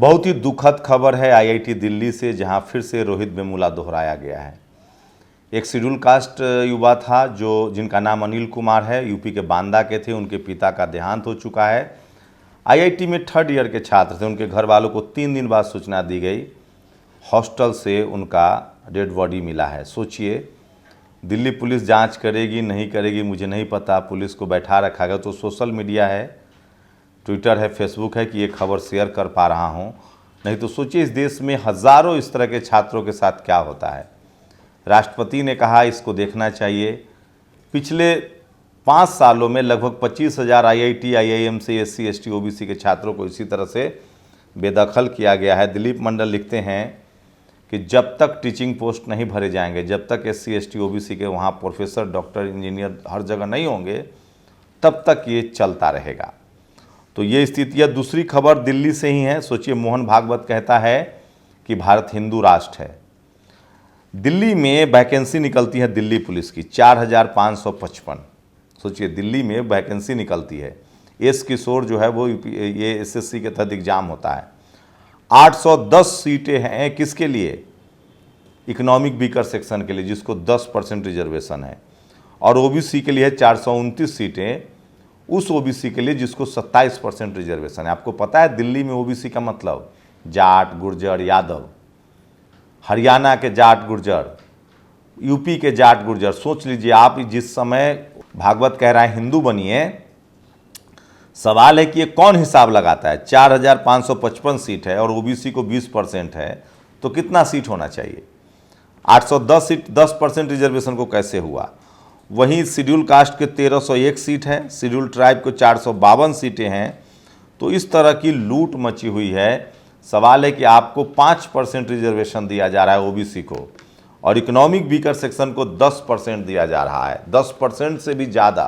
बहुत ही दुखद खबर है आईआईटी दिल्ली से, जहां फिर से रोहित वेमुला दोहराया गया है। एक शेड्यूल कास्ट युवा था जिनका नाम अनिल कुमार है, यूपी के बांदा के थे। उनके पिता का देहांत हो चुका है। आईआईटी में 3rd ईयर के छात्र थे। उनके घर वालों को 3 दिन बाद सूचना दी गई। हॉस्टल से उनका डेड बॉडी मिला है। सोचिए, दिल्ली पुलिस जांच करेगी नहीं करेगी मुझे नहीं पता, पुलिस को बैठा रखा गया। तो सोशल मीडिया है, ट्विटर है, फेसबुक है कि ये खबर शेयर कर पा रहा हूँ, नहीं तो सोचिए इस देश में हज़ारों इस तरह के छात्रों के साथ क्या होता है। राष्ट्रपति ने कहा इसको देखना चाहिए। पिछले 5 सालों में लगभग 25,000 आईआईटी आईआईएम से एससी एसटी ओबीसी के छात्रों को इसी तरह से बेदखल किया गया है। दिलीप मंडल लिखते हैं कि जब तक टीचिंग पोस्ट नहीं भरे जाएंगे, जब तक एससी एसटी ओबीसी के वहाँ प्रोफेसर डॉक्टर इंजीनियर हर जगह नहीं होंगे, तब तक ये चलता रहेगा। तो ये स्थिति है। दूसरी खबर दिल्ली से ही है। सोचिए, मोहन भागवत कहता है कि भारत हिंदू राष्ट्र है। दिल्ली में वैकेंसी निकलती है दिल्ली पुलिस की 4,555। सोचिए, दिल्ली में वैकेंसी निकलती है। एस किशोर जो है वो ये एसएससी के तहत एग्जाम होता है। 810 सीटें हैं किसके लिए? इकोनॉमिक वीकर सेक्शन के लिए, जिसको 10% रिजर्वेशन है। और ओबीसी के लिए 429 सीटें, उस ओबीसी के लिए जिसको 27% रिजर्वेशन है। आपको पता है दिल्ली में ओबीसी का मतलब जाट, गुर्जर, यादव, हरियाणा के जाट गुर्जर, यूपी के जाट गुर्जर। सोच लीजिए आप, जिस समय भागवत कह रहा है हिंदू बनिए, सवाल है कि ये कौन हिसाब लगाता है? 4,555 सीट है और ओबीसी को 20% है, तो कितना सीट होना चाहिए? 810 सीट 10% रिजर्वेशन को कैसे हुआ? वहीं शेड्यूल कास्ट के 1301 सीट है, शेड्यूल ट्राइब को 452 सीटें हैं। तो इस तरह की लूट मची हुई है। सवाल है कि आपको 5% रिजर्वेशन दिया जा रहा है ओबीसी को, और इकोनॉमिक वीकर सेक्शन को 10% दिया जा रहा है, 10% से भी ज़्यादा।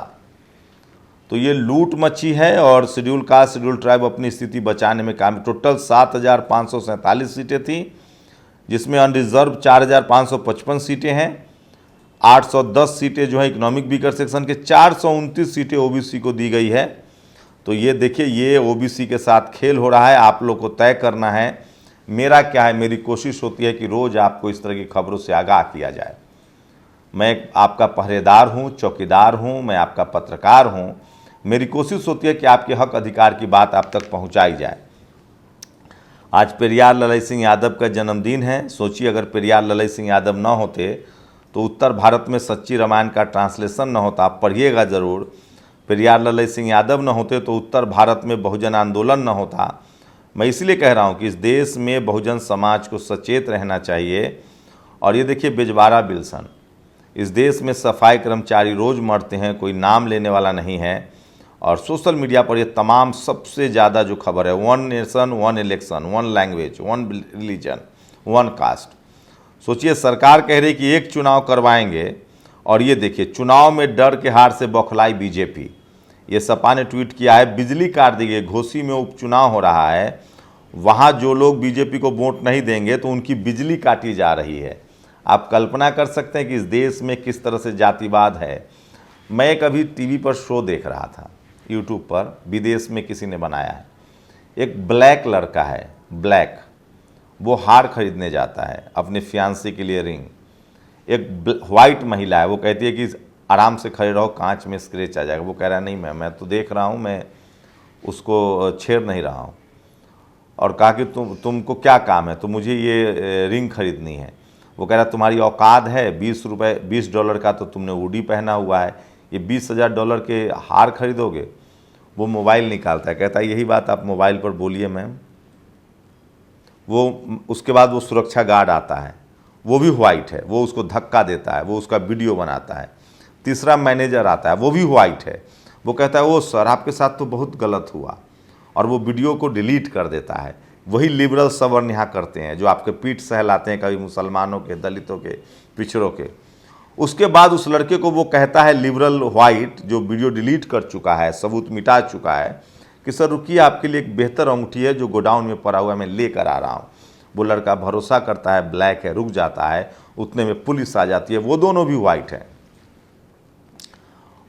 तो ये लूट मची है और शेड्यूल कास्ट शेड्यूल ट्राइब अपनी स्थिति बचाने में काम। टोटल 7,547 सीटें थी, जिसमें अनरिजर्व 4,555 सीटें हैं। 810 सीटें जो है इकोनॉमिक वीकर सेक्शन के, 429 सीटें ओबीसी को दी गई है। तो ये देखिए, ये ओबीसी के साथ खेल हो रहा है। आप लोग को तय करना है। मेरा क्या है, मेरी कोशिश होती है कि रोज़ आपको इस तरह की खबरों से आगाह किया जाए। मैं आपका पहरेदार हूँ, चौकीदार हूँ, मैं आपका पत्रकार हूँ। मेरी कोशिश होती है कि आपके हक अधिकार की बात आप तक पहुँचाई जाए। आज पेरियार ललई सिंह यादव का जन्मदिन है। सोचिए, अगर पेरियार ललई सिंह यादव न होते तो उत्तर भारत में सच्ची रामायण का ट्रांसलेशन न होता। आप पढ़िएगा ज़रूर। पेरियार ललई सिंह यादव न होते तो उत्तर भारत में बहुजन आंदोलन न होता। मैं इसलिए कह रहा हूँ कि इस देश में बहुजन समाज को सचेत रहना चाहिए। और ये देखिए, बेजबारा बिल्सन, इस देश में सफाई कर्मचारी रोज़ मरते हैं, कोई नाम लेने वाला नहीं है। और सोशल मीडिया पर ये तमाम सबसे ज़्यादा जो खबर है, 1 nation 1 election, 1 language, 1 religion, 1 caste. सोचिए, सरकार कह रही कि एक चुनाव करवाएंगे, और ये देखिए, चुनाव में डर के हार से बौखलाई बीजेपी। ये सपा ने ट्वीट किया है, बिजली काट दी गई। घोसी में उपचुनाव हो रहा है, वहाँ जो लोग बीजेपी को वोट नहीं देंगे तो उनकी बिजली काटी जा रही है। आप कल्पना कर सकते हैं कि इस देश में किस तरह से जातिवाद है। मैं एक अभी टीवी पर शो देख रहा था, यूट्यूब पर, विदेश में किसी ने बनाया है। एक ब्लैक लड़का है, ब्लैक, वो हार खरीदने जाता है अपने फियांसी के लिए, रिंग। एक वाइट महिला है, वो कहती है कि आराम से खड़े रहो, कांच में स्क्रैच आ जाएगा। वो कह रहा है नहीं मैं तो देख रहा हूँ, मैं उसको छेड़ नहीं रहा हूँ। और कहा कि तुमको क्या काम है? तो मुझे ये रिंग खरीदनी है। वो कह रहा तुम्हारी औकात है? $20 का तो तुमने वुडी पहना हुआ है, ये $20,000 के हार खरीदोगे? वो मोबाइल निकालता है, कहता है यही बात आप मोबाइल पर बोलिए मैम। उसके बाद वो सुरक्षा गार्ड आता है, वो भी वाइट है, वो उसको धक्का देता है, वो उसका वीडियो बनाता है। तीसरा मैनेजर आता है, वो भी वाइट है, वो कहता है ओ सर आपके साथ तो बहुत गलत हुआ, और वो वीडियो को डिलीट कर देता है। वही लिबरल सवर्ण यहाँ करते हैं, जो आपके पीठ सहलाते हैं, कभी मुसलमानों के, दलितों के, पिछड़ों के। उसके बाद उस लड़के को वो कहता है, लिबरल वाइट जो वीडियो डिलीट कर चुका है, सबूत मिटा चुका है, कि सर रुकिए आपके लिए एक बेहतर अंगूठी है जो गोडाउन में पड़ा हुआ है, मैं लेकर आ रहा हूँ। वो लड़का भरोसा करता है, ब्लैक है, रुक जाता है। उतने में पुलिस आ जाती है, वो दोनों भी वाइट हैं।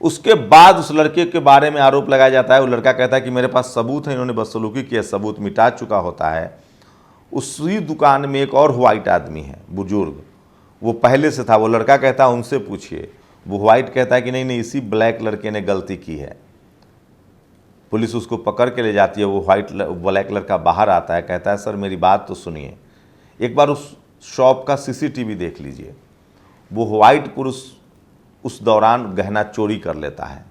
उसके बाद उस लड़के के बारे में आरोप लगाया जाता है। वो लड़का कहता है कि मेरे पास सबूत है, इन्होंने बदसलूकी की है, सबूत मिटा चुका होता है। उसी दुकान में एक और व्हाइट आदमी है, बुजुर्ग, वो पहले से था। वो लड़का कहता है उनसे पूछिए, वो व्हाइट कहता है कि नहीं नहीं, इसी ब्लैक लड़के ने गलती की है। पुलिस उसको पकड़ के ले जाती है। वो ब्लैक लड़का बाहर आता है, कहता है सर मेरी बात तो सुनिए, एक बार उस शॉप का सीसीटीवी देख लीजिए। वो व्हाइट पुरुष उस दौरान गहना चोरी कर लेता है।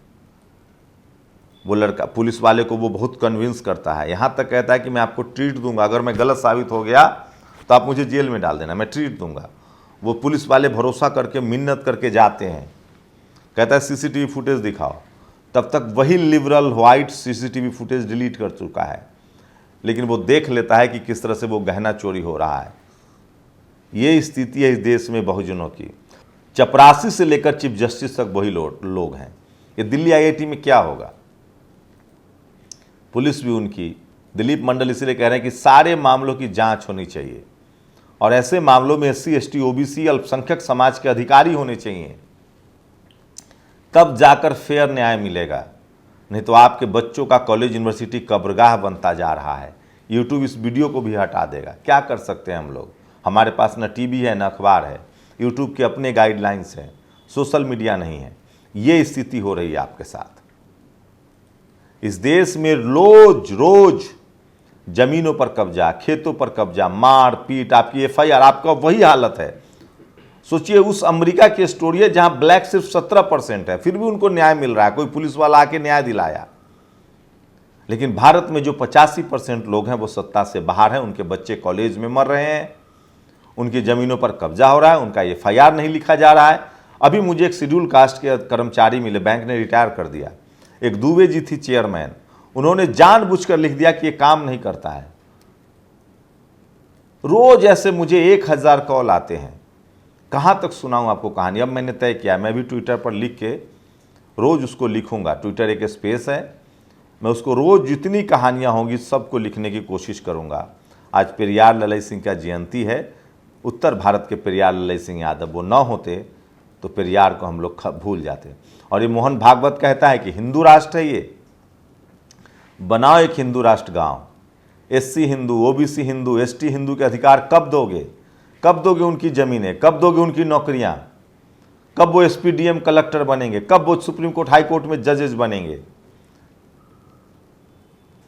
वो लड़का पुलिस वाले को वो बहुत कन्विंस करता है, यहाँ तक कहता है कि मैं आपको ट्रीट दूंगा, अगर मैं गलत साबित हो गया तो आप मुझे जेल में डाल देना, मैं ट्रीट दूंगा। वो पुलिस वाले भरोसा करके मिन्नत करके जाते हैं, कहता है सीसीटीवी फुटेज दिखाओ। तब तक वही liberal white CCTV footage delete कर चुका है, लेकिन वो देख लेता है कि किस तरह से वो गहना चोरी हो रहा है। ये स्थिति है इस देश में बहुजनों की। चपरासी से लेकर चीफ जस्टिस तक वही लोग हैं। ये दिल्ली आईआईटी में क्या होगा? पुलिस भी उनकी, दिलीप मंडल इसलिए कह रहे हैं कि सारे मामलों की जांच होनी चाहिए और ऐसे मामलों में SC ST OBC अल्पसंख्यक समाज के अधिकारी होने चाहिए, तब जाकर फेयर न्याय मिलेगा। नहीं तो आपके बच्चों का कॉलेज यूनिवर्सिटी कब्रगाह बनता जा रहा है। यूट्यूब इस वीडियो को भी हटा देगा। क्या कर सकते हैं हम लोग? हमारे पास न टीवी है न अखबार है, यूट्यूब के अपने गाइडलाइंस हैं, सोशल मीडिया नहीं है। ये स्थिति हो रही है आपके साथ। इस देश में रोज रोज जमीनों पर कब्जा, खेतों पर कब्जा, मार पीट, आपकी FIR, आपका वही हालत है। सोचिए उस अमेरिका की स्टोरी है जहां ब्लैक सिर्फ 17% है, फिर भी उनको न्याय मिल रहा है, कोई पुलिस वाला आके न्याय दिलाया। लेकिन भारत में जो 85% लोग हैं वो सत्ता से बाहर हैं, उनके बच्चे कॉलेज में मर रहे हैं, उनकी जमीनों पर कब्जा हो रहा है, उनका FIR नहीं लिखा जा रहा है। अभी मुझे एक शेड्यूल कास्ट के कर्मचारी मिले, बैंक ने रिटायर कर दिया, एक दुबे जी थी चेयरमैन, उन्होंने जानबूझकर लिख दिया कि ये काम नहीं करता है। रोज ऐसे मुझे 1000 कॉल आते हैं, कहां तक सुनाऊं आपको कहानी। अब मैंने तय किया, मैं भी ट्विटर पर लिख के रोज उसको लिखूंगा। ट्विटर एक स्पेस है, मैं उसको रोज जितनी कहानियां होंगी सबको लिखने की कोशिश करूंगा। आज पेरियार ललई सिंह का जयंती है, उत्तर भारत के पेरियार ललई सिंह यादव, वो न होते तो पेरियार को हम लोग भूल जाते। और ये मोहन भागवत कहता है कि हिंदू राष्ट्र है, ये बनाओ एक हिंदू राष्ट्र गांव। SC Hindu, OBC Hindu, ST Hindu के अधिकार कब दोगे? कब दोगे उनकी जमीनें? कब दोगे उनकी नौकरियां? कब वो SPDM कलेक्टर बनेंगे? कब वो सुप्रीम कोर्ट हाई कोर्ट में जजेस बनेंगे?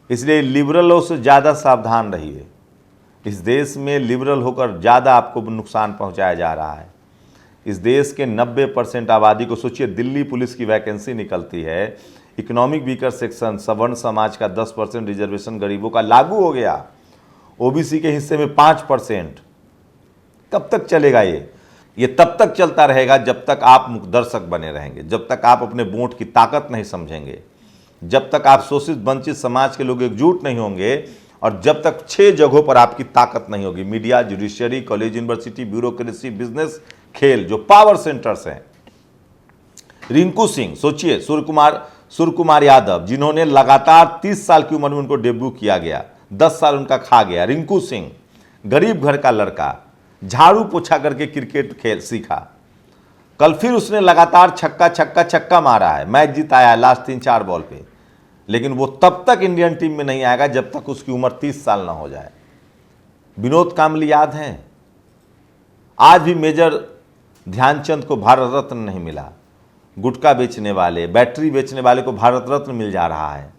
इसलिए लिबरलों से ज़्यादा सावधान रहिए। इस देश में लिबरल होकर ज़्यादा आपको नुकसान पहुंचाया जा रहा है। इस देश के 90% आबादी को सोचिए, दिल्ली पुलिस की वैकेंसी निकलती है, इकोनॉमिक वीकर सेक्शन, सवर्ण समाज का 10% रिजर्वेशन गरीबों का लागू हो गया, OBC के हिस्से में 5%। कब तक चलेगा ये तब तक चलता रहेगा जब तक आप दर्शक बने रहेंगे, जब तक आप अपने वोट की ताकत नहीं समझेंगे, जब तक आप शोषित वंचित समाज के लोग एकजुट नहीं होंगे, और जब तक 6 जगहों पर आपकी ताकत नहीं होगी, media, judiciary, college university, bureaucracy, business, खेल, जो पावर सेंटर्स हैं। रिंकू सिंह, सोचिए, सूर्य कुमार यादव, जिन्होंने लगातार 30 साल की उम्र में उनको डेब्यू किया गया, 10 साल उनका खा गया। रिंकू सिंह गरीब घर का लड़का, झाड़ू पोछा करके क्रिकेट खेल सीखा, कल फिर उसने लगातार छक्का मारा है, मैच जिताया है लास्ट 3-4 बॉल पे। लेकिन वो तब तक इंडियन टीम में नहीं आएगा जब तक उसकी उम्र 30 साल ना हो जाए। विनोद कांबली याद हैं? आज भी मेजर ध्यानचंद को भारत रत्न नहीं मिला। गुटखा बेचने वाले, बैटरी बेचने वाले को भारत रत्न मिल जा रहा है।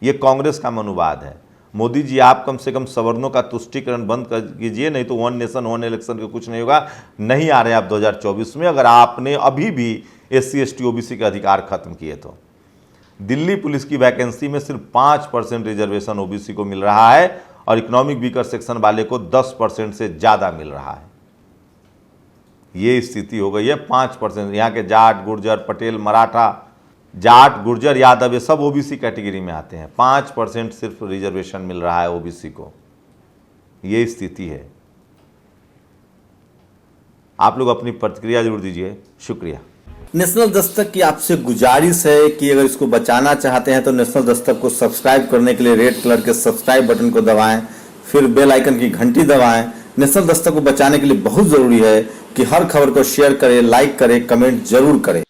ये कांग्रेस का मनोवाद है। मोदी जी, आप कम से कम सवर्णों का तुष्टीकरण बंद कर कीजिए, नहीं तो 1 नेशन 1 इलेक्शन का कुछ नहीं होगा। नहीं आ रहे आप 2024 में, अगर आपने अभी भी SC ST OBC के अधिकार खत्म किए तो। दिल्ली पुलिस की वैकेंसी में सिर्फ 5% रिजर्वेशन OBC को मिल रहा है और इकोनॉमिक वीकर सेक्शन वाले को 10% से ज़्यादा मिल रहा है। ये स्थिति हो गई है। 5%, यहाँ के जाट, गुर्जर, पटेल, मराठा, जाट, गुर्जर, यादव, ये सब OBC कैटेगरी में आते हैं। 5% सिर्फ रिजर्वेशन मिल रहा है OBC को। ये स्थिति है। आप लोग अपनी प्रतिक्रिया जरूर दीजिए। शुक्रिया। नेशनल दस्तक की आपसे गुजारिश है कि अगर इसको बचाना चाहते हैं तो नेशनल दस्तक को सब्सक्राइब करने के लिए रेड कलर के सब्सक्राइब बटन को दबाएं, फिर बेल आइकन की घंटी दबाएं। नेशनल दस्तक को बचाने के लिए बहुत जरूरी है कि हर खबर को शेयर करें, लाइक करें, कमेंट जरूर करें।